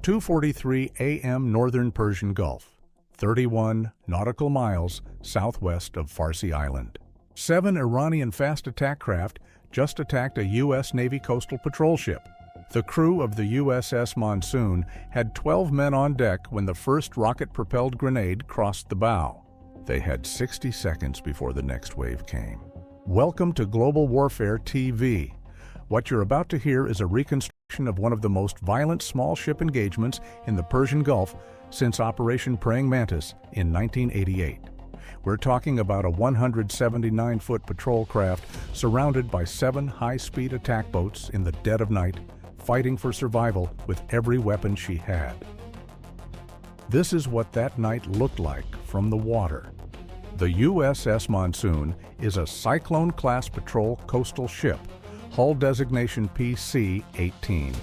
2:43 a.m. northern Persian Gulf, 31 nautical miles southwest of Farsi Island. 7 Iranian fast attack craft just attacked a U.S. Navy coastal patrol ship. The crew of the USS Monsoon had 12 men on deck when the first rocket-propelled grenade crossed the bow. They had 60 seconds before the next wave came. Welcome to Global Warfare TV. What you're about to hear is a reconstruction of one of the most violent small ship engagements in the Persian Gulf since Operation Praying Mantis in 1988. We're talking about a 179-foot patrol craft surrounded by 7 high-speed attack boats in the dead of night, fighting for survival with every weapon she had. This is what that night looked like from the water. The USS Monsoon is a Cyclone-class patrol coastal ship, hull designation PC-18.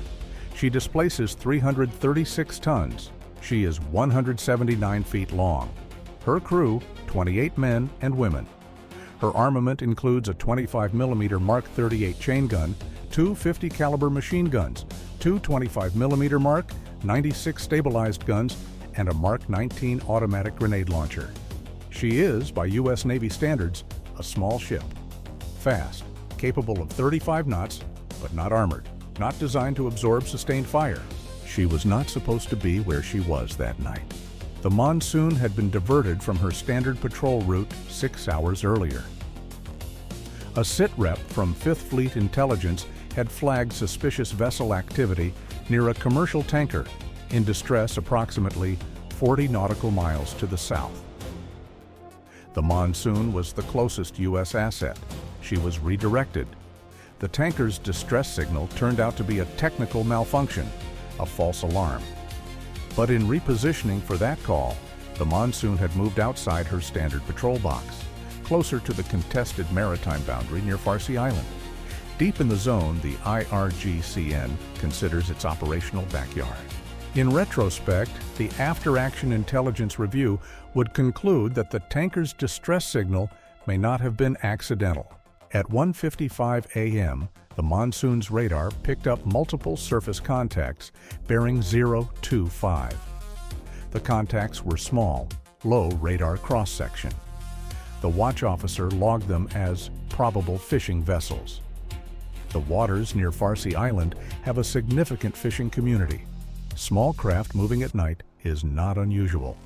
She displaces 336 tons. She is 179 feet long. Her crew, 28 men and women. Her armament includes a 25mm Mark 38 chain gun, 2 50 caliber machine guns, 2 25mm Mark 96 stabilized guns, and a Mark 19 automatic grenade launcher. She is, by U.S. Navy standards, a small ship. Fast, capable of 35 knots, but not armored, not designed to absorb sustained fire. She was not supposed to be where she was that night. The Monsoon had been diverted from her standard patrol route 6 hours earlier. A sitrep from 5th Fleet Intelligence had flagged suspicious vessel activity near a commercial tanker in distress approximately 40 nautical miles to the south. The Monsoon was the closest U.S. asset. She was redirected. The tanker's distress signal turned out to be a technical malfunction, a false alarm. But in repositioning for that call, the Monsoon had moved outside her standard patrol box, closer to the contested maritime boundary near Farsi Island. Deep in the zone, the IRGCN considers its operational backyard. In retrospect, the after-action intelligence review would conclude that the tanker's distress signal may not have been accidental. At 1:55 a.m., the Monsoon's radar picked up multiple surface contacts bearing 025. The contacts were small, low radar cross-section. The watch officer logged them as probable fishing vessels. The waters near Farsi Island have a significant fishing community. Small craft moving at night is not unusual.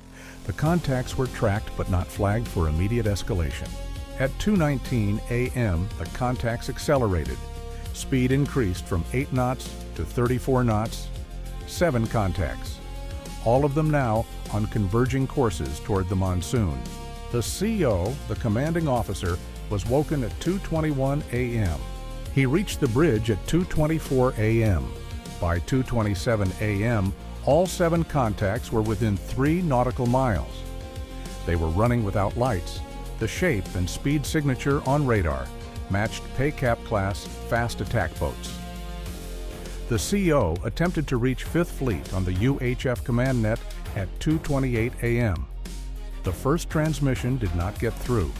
The contacts were tracked but not flagged for immediate escalation. At 2:19 a.m., the contacts accelerated. Speed increased from 8 knots to 34 knots. 7 contacts, all of them now on converging courses toward the Monsoon. The CO, the commanding officer, was woken at 2:21 a.m. He reached the bridge at 2:24 a.m. By 2:27 a.m., all 7 contacts were within 3 nautical miles. They were running without lights. The shape and speed signature on radar matched PACAP-class fast attack boats. The CO attempted to reach 5th Fleet on the UHF command net at 2:28 a.m. The first transmission did not get through.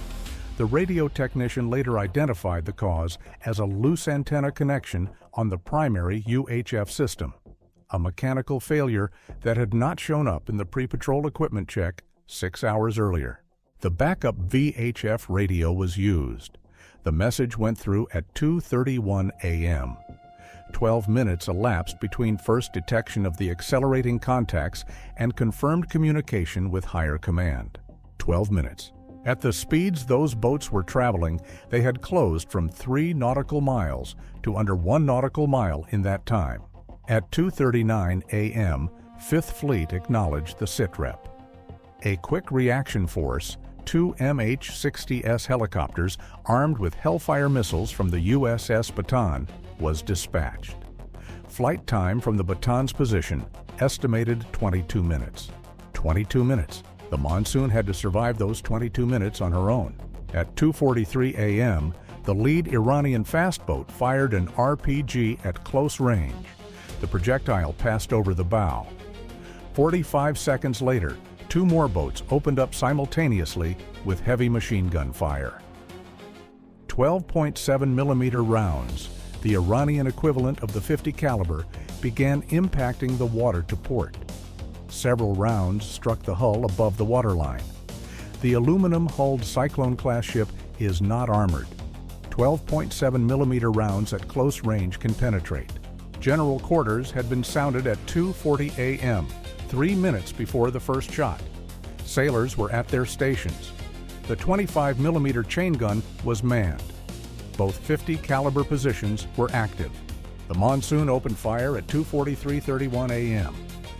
The radio technician later identified the cause as a loose antenna connection on the primary UHF system, a mechanical failure that had not shown up in the pre-patrol equipment check 6 hours earlier. The backup VHF radio was used. The message went through at 2:31 a.m. 12 minutes elapsed between first detection of the accelerating contacts and confirmed communication with higher command. 12 minutes. At the speeds those boats were traveling, they had closed from 3 nautical miles to under 1 nautical mile in that time. At 2:39 a.m., 5th Fleet acknowledged the sitrep. A quick reaction force, 2 MH-60S helicopters armed with Hellfire missiles from the USS Bataan, was dispatched. Flight time from the Bataan's position, estimated 22 minutes. 22 minutes. The Monsoon had to survive those 22 minutes on her own. At 2:43 a.m., the lead Iranian fast boat fired an RPG at close range. The projectile passed over the bow. 45 seconds later, 2 more boats opened up simultaneously with heavy machine gun fire. 12.7mm rounds, the Iranian equivalent of the .50 caliber, began impacting the water to port. Several rounds struck the hull above the waterline. The aluminum-hulled Cyclone-class ship is not armored. 12.7mm rounds at close range can penetrate. General quarters had been sounded at 2:40 a.m., 3 minutes before the first shot. Sailors were at their stations. The 25mm chain gun was manned. Both 50 caliber positions were active. The Monsoon opened fire at 2:43:31 a.m.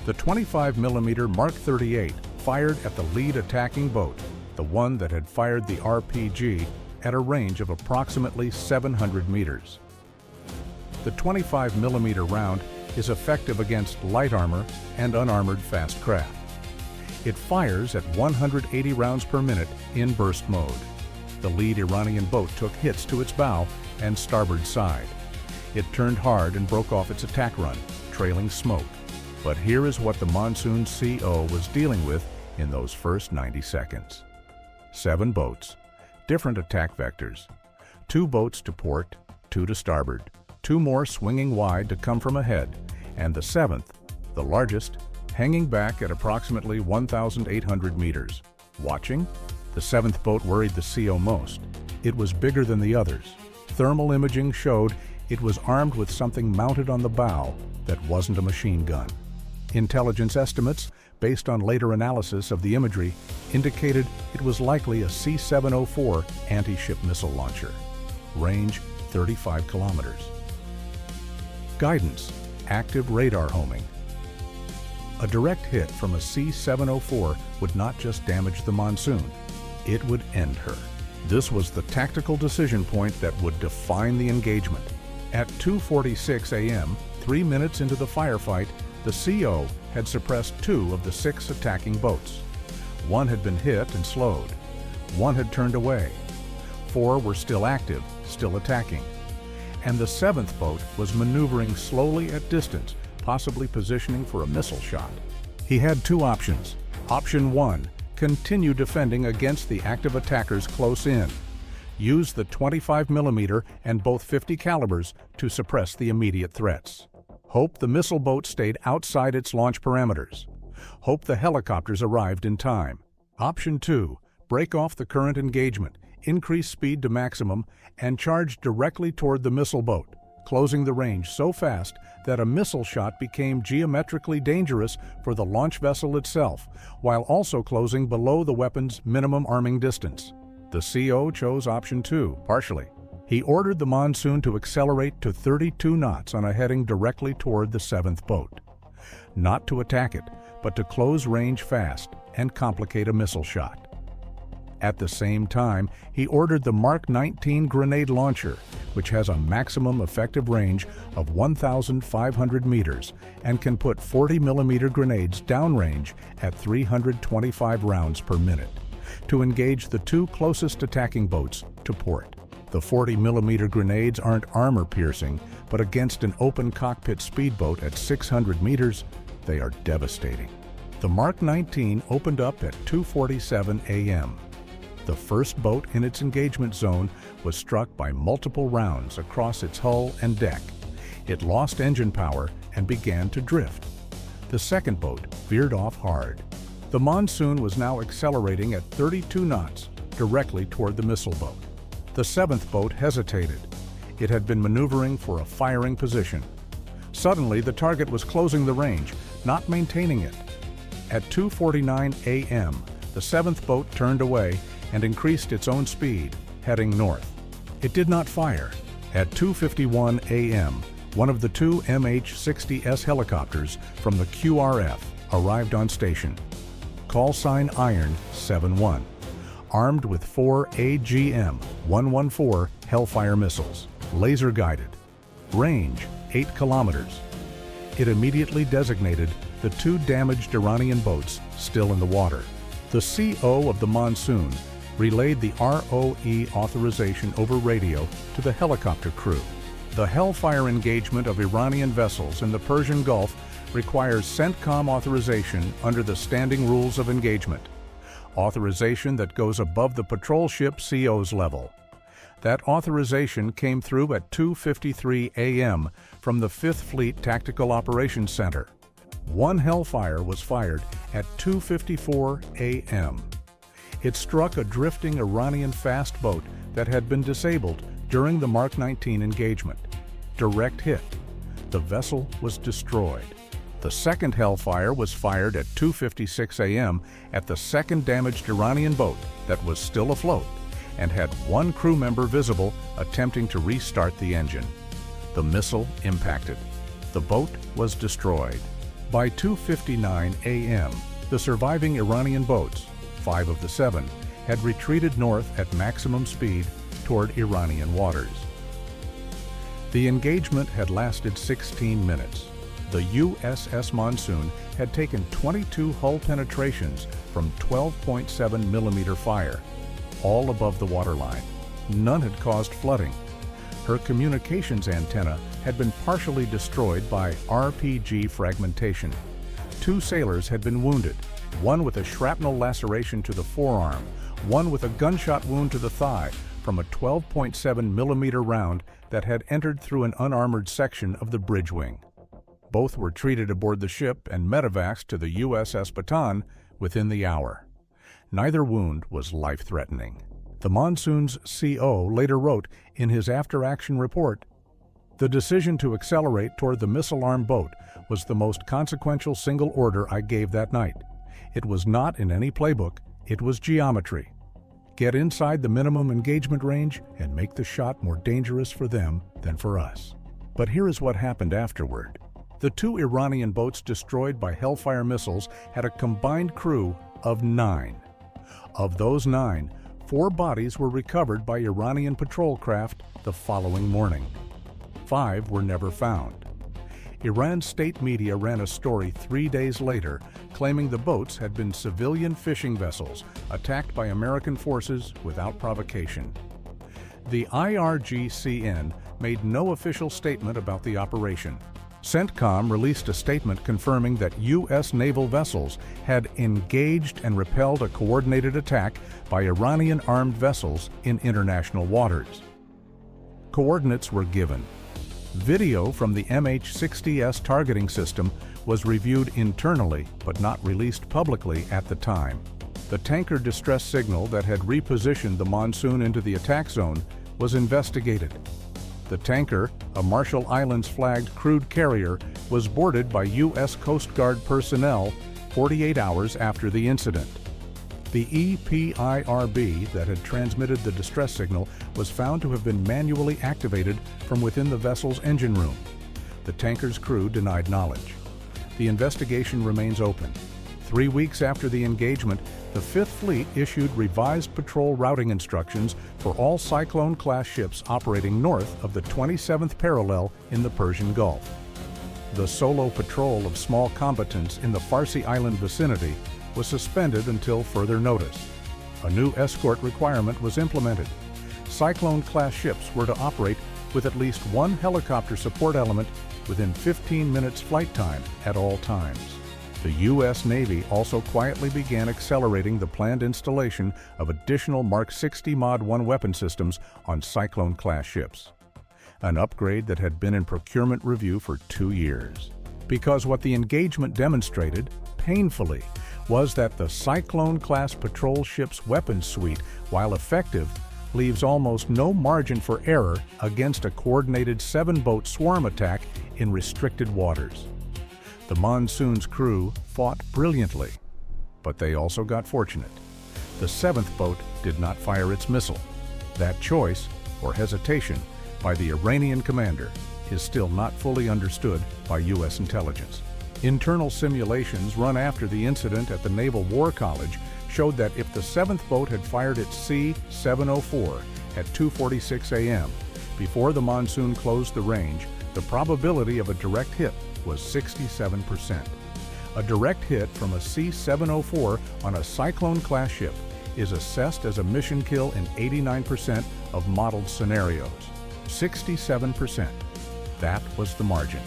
The 25mm Mark 38 fired at the lead attacking boat, the one that had fired the RPG, at a range of approximately 700 meters. The 25mm round is effective against light armor and unarmored fast craft. It fires at 180 rounds per minute in burst mode. The lead Iranian boat took hits to its bow and starboard side. It turned hard and broke off its attack run, trailing smoke. But here is what the Monsoon CO was dealing with in those first 90 seconds. 7 boats, different attack vectors. 2 boats to port, 2 to starboard, 2 more swinging wide to come from ahead, and the 7th, the largest, hanging back at approximately 1,800 meters. Watching? The 7th boat worried the CO most. It was bigger than the others. Thermal imaging showed it was armed with something mounted on the bow that wasn't a machine gun. Intelligence estimates, based on later analysis of the imagery, indicated it was likely a C-704 anti-ship missile launcher. Range 35 kilometers. Guidance: active radar homing. A direct hit from a C-704 would not just damage the Monsoon, it would end her. This was the tactical decision point that would define the engagement. At 2:46 a.m., 3 minutes into the firefight, the CO had suppressed 2 of the 6 attacking boats. 1 had been hit and slowed. 1 had turned away. 4 were still active, still attacking. And the 7th boat was maneuvering slowly at distance, possibly positioning for a missile shot. He had 2 options. Option 1, continue defending against the active attackers close in. Use the 25mm and both 50 calibers to suppress the immediate threats. Hope the missile boat stayed outside its launch parameters. Hope the helicopters arrived in time. Option 2, break off the current engagement, increase speed to maximum, and charge directly toward the missile boat, closing the range so fast that a missile shot became geometrically dangerous for the launch vessel itself, while also closing below the weapon's minimum arming distance. The CO chose option 2, partially. He ordered the Monsoon to accelerate to 32 knots on a heading directly toward the 7th boat. Not to attack it, but to close range fast and complicate a missile shot. At the same time, he ordered the Mark 19 grenade launcher, which has a maximum effective range of 1,500 meters and can put 40mm grenades downrange at 325 rounds per minute, to engage the 2 closest attacking boats to port. The 40mm grenades aren't armor-piercing, but against an open cockpit speedboat at 600 meters, they are devastating. The Mark 19 opened up at 2:47 a.m. The first boat in its engagement zone was struck by multiple rounds across its hull and deck. It lost engine power and began to drift. The second boat veered off hard. The Monsoon was now accelerating at 32 knots directly toward the missile boat. The 7th boat hesitated. It had been maneuvering for a firing position. Suddenly, the target was closing the range, not maintaining it. At 2:49 a.m., the 7th boat turned away and increased its own speed, heading north. It did not fire. At 2:51 a.m., one of the 2 MH-60S helicopters from the QRF arrived on station. Call sign Iron 7-1. Armed with 4 AGM-114 Hellfire missiles, laser-guided. Range 8 kilometers. It immediately designated the 2 damaged Iranian boats still in the water. The CO of the Monsoon relayed the ROE authorization over radio to the helicopter crew. The Hellfire engagement of Iranian vessels in the Persian Gulf requires CENTCOM authorization under the standing rules of engagement. Authorization that goes above the patrol ship CO's level. That authorization came through at 2:53 a.m. from the 5th Fleet Tactical Operations Center. One Hellfire was fired at 2:54 a.m. It struck a drifting Iranian fast boat that had been disabled during the Mark 19 engagement. Direct hit. The vessel was destroyed. The second Hellfire was fired at 2:56 a.m. at the second damaged Iranian boat that was still afloat and had one crew member visible attempting to restart the engine. The missile impacted. The boat was destroyed. By 2:59 a.m., the surviving Iranian boats, 5 of the 7, had retreated north at maximum speed toward Iranian waters. The engagement had lasted 16 minutes. The USS Monsoon had taken 22 hull penetrations from 12.7 millimeter fire, all above the waterline. None had caused flooding. Her communications antenna had been partially destroyed by RPG fragmentation. 2 sailors had been wounded, one with a shrapnel laceration to the forearm, one with a gunshot wound to the thigh from a 12.7 millimeter round that had entered through an unarmored section of the bridge wing. Both were treated aboard the ship and medevacs to the USS Bataan within the hour. Neither wound was life-threatening. The Monsoon's CO later wrote in his after-action report, "The decision to accelerate toward the missile-armed boat was the most consequential single order I gave that night. It was not in any playbook, it was geometry. Get inside the minimum engagement range and make the shot more dangerous for them than for us." But here is what happened afterward. The 2 Iranian boats destroyed by Hellfire missiles had a combined crew of 9. Of those 9, 4 bodies were recovered by Iranian patrol craft the following morning. 5 were never found. Iran's state media ran a story 3 days later claiming the boats had been civilian fishing vessels attacked by American forces without provocation. The IRGCN made no official statement about the operation. CENTCOM released a statement confirming that U.S. naval vessels had engaged and repelled a coordinated attack by Iranian armed vessels in international waters. Coordinates were given. Video from the MH-60S targeting system was reviewed internally but not released publicly at the time. The tanker distress signal that had repositioned the Monsoon into the attack zone was investigated. The tanker, a Marshall Islands flagged crude carrier, was boarded by U.S. Coast Guard personnel 48 hours after the incident. The EPIRB that had transmitted the distress signal was found to have been manually activated from within the vessel's engine room. The tanker's crew denied knowledge. The investigation remains open. 3 weeks after the engagement, the 5th Fleet issued revised patrol routing instructions for all Cyclone-class ships operating north of the 27th parallel in the Persian Gulf. The solo patrol of small combatants in the Farsi Island vicinity was suspended until further notice. A new escort requirement was implemented. Cyclone-class ships were to operate with at least one helicopter support element within 15 minutes flight time at all times. The U.S. Navy also quietly began accelerating the planned installation of additional Mark 60 Mod 1 weapon systems on Cyclone-class ships, an upgrade that had been in procurement review for 2 years. Because what the engagement demonstrated, painfully, was that the Cyclone-class patrol ship's weapons suite, while effective, leaves almost no margin for error against a coordinated 7-boat swarm attack in restricted waters. The Monsoon's crew fought brilliantly, but they also got fortunate. The 7th boat did not fire its missile. That choice, or hesitation, by the Iranian commander is still not fully understood by U.S. intelligence. Internal simulations run after the incident at the Naval War College showed that if the 7th boat had fired its C-704 at 2:46 a.m. before the Monsoon closed the range, the probability of a direct hit was 67%. A direct hit from a C-704 on a Cyclone-class ship is assessed as a mission kill in 89% of modeled scenarios. 67%. That was the margin.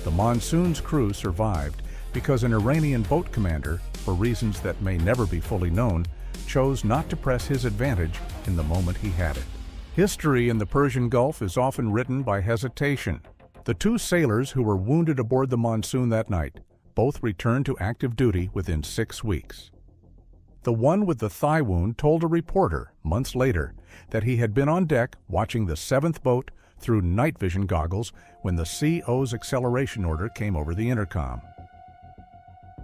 The Monsoon's crew survived because an Iranian boat commander, for reasons that may never be fully known, chose not to press his advantage in the moment he had it. History in the Persian Gulf is often written by hesitation. The two sailors who were wounded aboard the Monsoon that night both returned to active duty within 6 weeks. The one with the thigh wound told a reporter months later that he had been on deck watching the 7th boat through night vision goggles when the CO's acceleration order came over the intercom.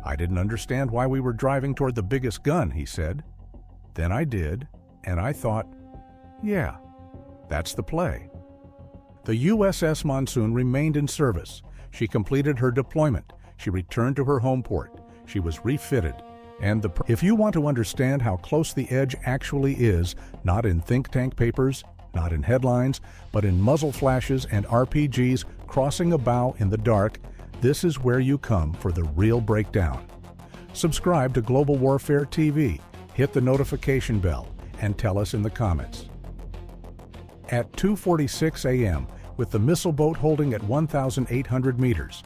"I didn't understand why we were driving toward the biggest gun," he said. "Then I did, and I thought, yeah, that's the play." The USS Monsoon remained in service. She completed her deployment. She returned to her home port. She was refitted. And if you want to understand how close the edge actually is, not in think tank papers, not in headlines, but in muzzle flashes and RPGs crossing a bow in the dark, this is where you come for the real breakdown. Subscribe to Global Warfare TV, hit the notification bell, and tell us in the comments. At 2:46 a.m., with the missile boat holding at 1,800 meters,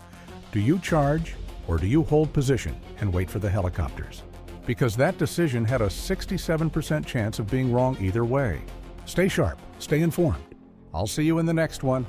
do you charge or do you hold position and wait for the helicopters? Because that decision had a 67% chance of being wrong either way. Stay sharp, stay informed. I'll see you in the next one.